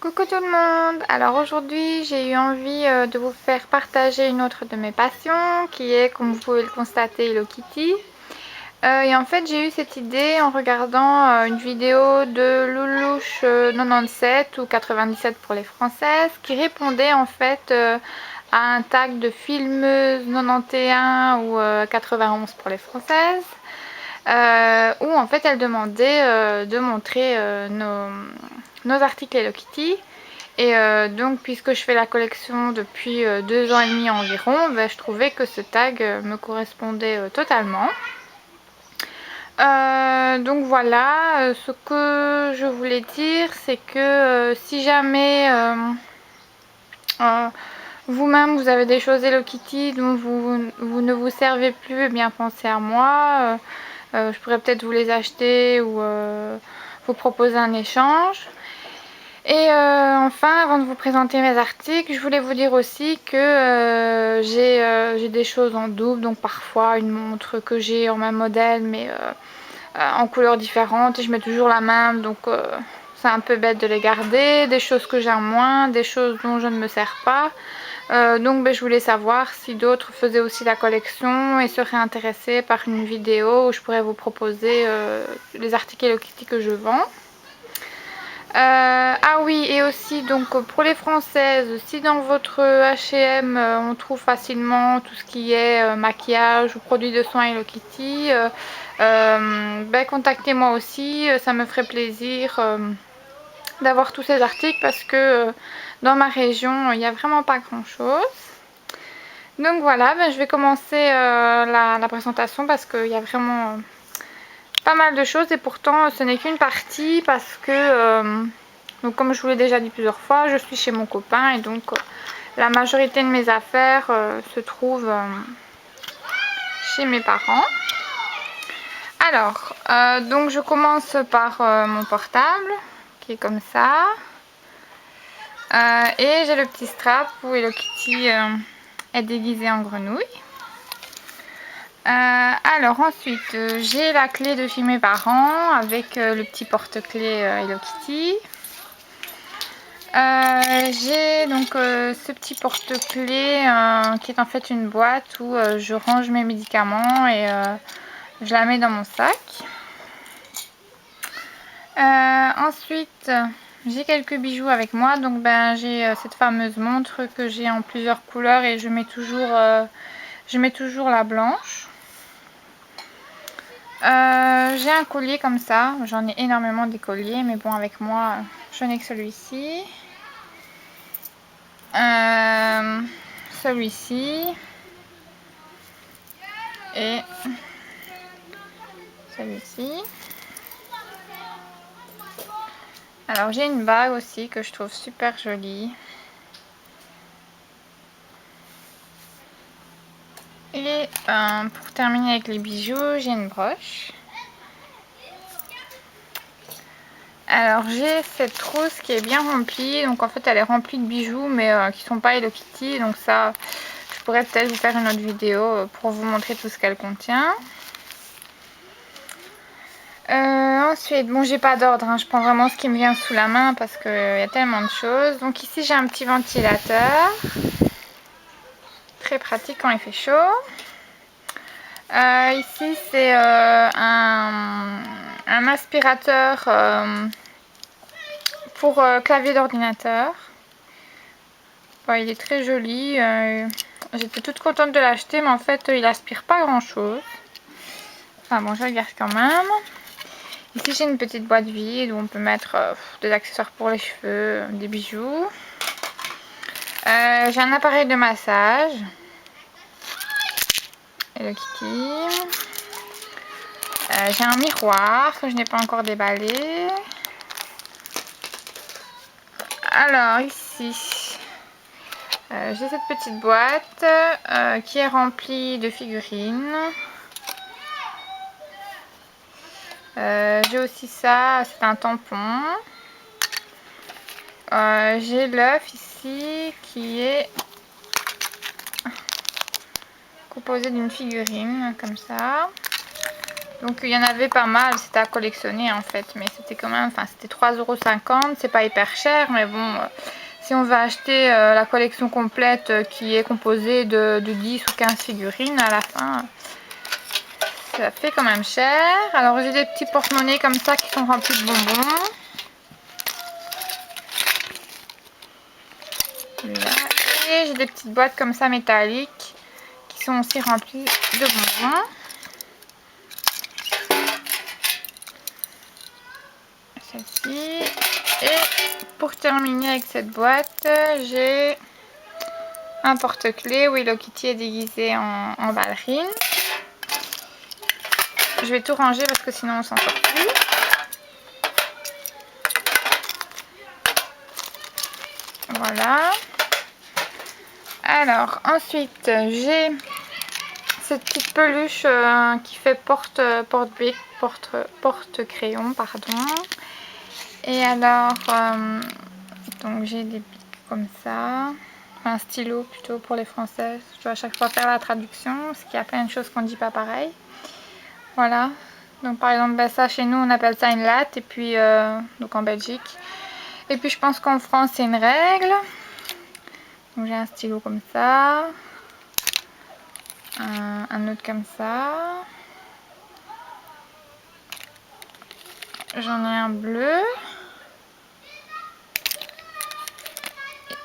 Coucou tout le monde. Alors aujourd'hui j'ai eu envie de vous faire partager une autre de mes passions qui est, comme vous pouvez le constater, Hello Kitty. Et en fait j'ai eu cette idée en regardant une vidéo de Loulouche 97 ou 97 pour les françaises, qui répondait en fait à un tag de filmeuse 91 ou 91 pour les françaises, où en fait elle demandait de montrer nos articles Hello Kitty. Et donc puisque je fais la collection depuis 2 ans et demi environ, je trouvais que ce tag me correspondait totalement. Donc voilà, ce que je voulais dire, c'est que si jamais vous-même vous avez des choses Hello Kitty dont vous ne vous servez plus, eh bien pensez à moi. Je pourrais peut-être vous les acheter ou vous proposer un échange. Et enfin, avant de vous présenter mes articles, je voulais vous dire aussi que j'ai des choses en double, donc parfois une montre que j'ai en même modèle mais en couleurs différentes, et je mets toujours la même, donc c'est un peu bête de les garder. Des choses que j'ai en moins, des choses dont je ne me sers pas. Donc je voulais savoir si d'autres faisaient aussi la collection et seraient intéressés par une vidéo où je pourrais vous proposer les articles Hello Kitty que je vends. Ah oui, et aussi donc pour les françaises, si dans votre H&M on trouve facilement tout ce qui est maquillage ou produits de soins Hello Kitty, contactez-moi aussi, ça me ferait plaisir d'avoir tous ces articles, parce que dans ma région il n'y a vraiment pas grand chose. Donc voilà, je vais commencer la présentation, parce qu'il y a vraiment pas mal de choses, et pourtant ce n'est qu'une partie, parce que donc comme je vous l'ai déjà dit plusieurs fois, je suis chez mon copain, et donc la majorité de mes affaires se trouvent chez mes parents. Alors donc je commence par mon portable qui est comme ça, et j'ai le petit strap où Hello Kitty est déguisée en grenouille. Alors ensuite j'ai la clé de chez mes parents avec le petit porte-clés Hello Kitty. J'ai donc ce petit porte-clés qui est en fait une boîte où je range mes médicaments, et je la mets dans mon sac. Ensuite j'ai quelques bijoux avec moi, donc j'ai cette fameuse montre que j'ai en plusieurs couleurs, et je mets toujours la blanche. J'ai un collier comme ça, j'en ai énormément des colliers, mais bon, avec moi je n'ai que celui-ci. Celui-ci et celui-ci. Alors j'ai une bague aussi que je trouve super jolie. Et pour terminer avec les bijoux, j'ai une broche. Alors j'ai cette trousse qui est bien remplie, donc en fait elle est remplie de bijoux, mais qui sont pas Hello Kitty, donc ça je pourrais peut-être vous faire une autre vidéo pour vous montrer tout ce qu'elle contient. Ensuite, bon, j'ai pas d'ordre, hein, je prends vraiment ce qui me vient sous la main, parce qu'il y a tellement de choses. Donc ici j'ai un petit ventilateur, très pratique quand il fait chaud. Ici c'est un aspirateur pour clavier d'ordinateur. Bon, il est très joli, j'étais toute contente de l'acheter, mais en fait il aspire pas grand chose. Enfin bon, je le garde quand même. Ici j'ai une petite boîte vide où on peut mettre des accessoires pour les cheveux, des bijoux. J'ai un appareil de massage Hello Kitty. J'ai un miroir que je n'ai pas encore déballé. Alors ici j'ai cette petite boîte qui est remplie de figurines. J'ai aussi ça, c'est un tampon. J'ai l'œuf ici qui est composé d'une figurine comme ça. Donc il y en avait pas mal, c'était à collectionner en fait, mais c'était quand même, enfin c'était 3,50 €, c'est pas hyper cher, mais bon, si on veut acheter la collection complète qui est composée de 10 ou 15 figurines à la fin, ça fait quand même cher. Alors j'ai des petits porte-monnaies comme ça qui sont remplis de bonbons. Là. Et j'ai des petites boîtes comme ça métalliques qui sont aussi remplies de bonbons. Celle-ci. Et pour terminer avec cette boîte, j'ai un porte-clés où Hello Kitty est déguisée en ballerine. Je vais tout ranger parce que sinon on s'en sort plus. Voilà. Alors ensuite j'ai cette petite peluche qui fait porte-crayon, pardon. Et alors donc j'ai des pics comme ça, un stylo plutôt pour les français. Je dois à chaque fois faire la traduction parce qu'il y a plein de choses qu'on ne dit pas pareil. Voilà. Donc par exemple ben, ça chez nous on appelle ça une latte, et puis donc en Belgique. Et puis je pense qu'en France c'est une règle. Donc j'ai un stylo comme ça, un autre comme ça, j'en ai un bleu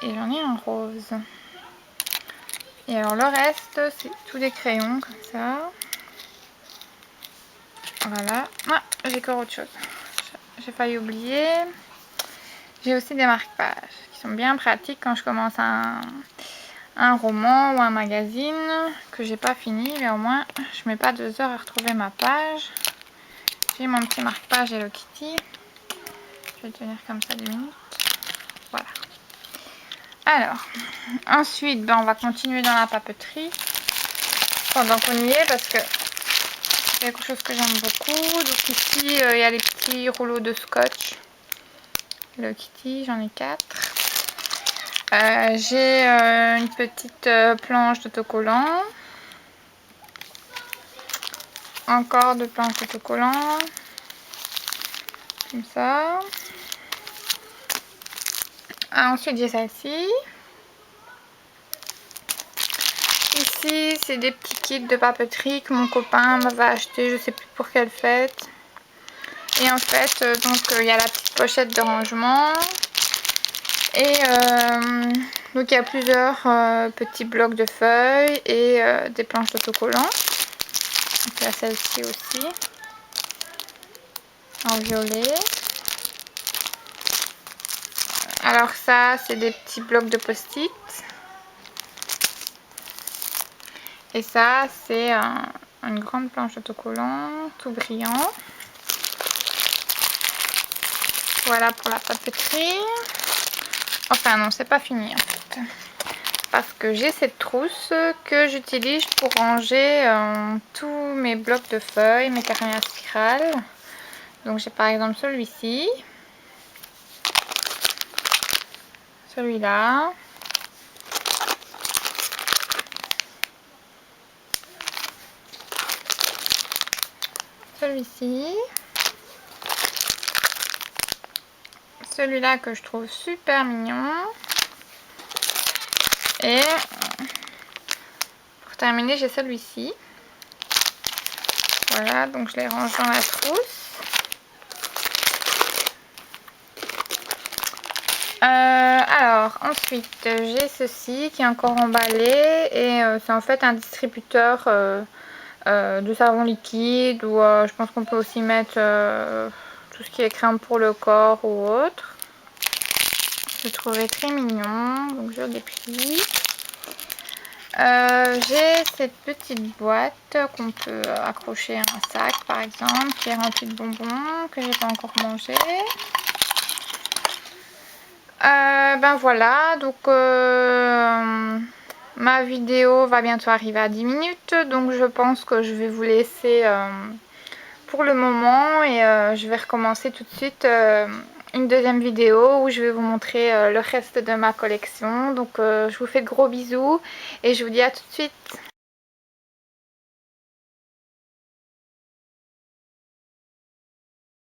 et j'en ai un rose. Et alors le reste c'est tous des crayons comme ça. Voilà. Ah, j'ai encore autre chose, j'ai failli oublier. J'ai aussi des marque-pages qui sont bien pratiques quand je commence un roman ou un magazine que j'ai pas fini, mais au moins je mets pas 2 heures à retrouver ma page. J'ai mon petit marque-page Hello Kitty. Je vais le tenir comme ça 2 minutes. Voilà. Alors, ensuite, ben, on va continuer dans la papeterie pendant qu'on y est parce que c'est quelque chose que j'aime beaucoup. Donc ici, il y a les petits rouleaux de scotch Hello Kitty, j'en ai 4. J'ai une petite planche d'autocollant. Encore de planches d'autocollant. Comme ça. Ensuite, j'ai celle-ci. Ici, c'est des petits kits de papeterie que mon copain m'avait acheté, je sais plus pour quelle fête. Et en fait, donc il y a la petite pochette de rangement. Et donc il y a plusieurs petits blocs de feuilles et des planches d'autocollant. Il y a celle-ci aussi, en violet. Alors ça, c'est des petits blocs de post-it. Et ça, c'est une grande planche d'autocollant, tout brillant. Voilà pour la papeterie. Enfin non, c'est pas fini en fait. Parce que j'ai cette trousse que j'utilise pour ranger tous mes blocs de feuilles, mes carnets à spirale. Donc j'ai par exemple celui-ci. Celui-là. Celui-ci. Celui-là que je trouve super mignon. Et pour terminer, j'ai celui-ci. Voilà, donc je les range dans la trousse. Alors, ensuite, j'ai ceci qui est encore emballé. Et c'est en fait un distributeur de savon liquide. Ou je pense qu'on peut aussi mettre tout ce qui est crème pour le corps ou autre. Je le trouvais très mignon, donc je l'ai pris. J'ai cette petite boîte qu'on peut accrocher à un sac par exemple, qui est remplie de bonbons que j'ai pas encore mangé. Ben voilà, donc ma vidéo va bientôt arriver à 10 minutes, donc je pense que je vais vous laisser pour le moment et je vais recommencer tout de suite une deuxième vidéo où je vais vous montrer le reste de ma collection. Donc je vous fais de gros bisous et je vous dis à tout de suite.